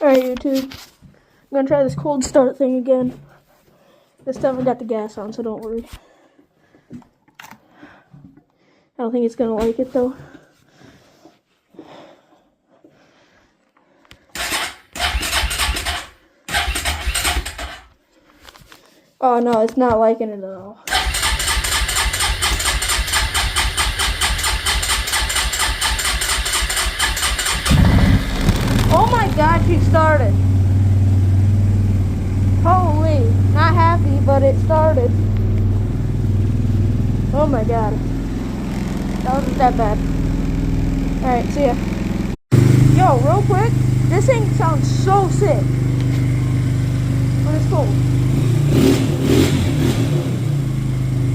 Alright, YouTube. I'm gonna try this cold start thing again. This time I got the gas on, so don't worry. I don't think it's gonna like it though. Oh no, it's not liking it at all. Oh my god, she started. Holy, not happy, but it started. Oh my god. That wasn't that bad. Alright, see ya. Yo, real quick, this thing sounds so sick when it's cold.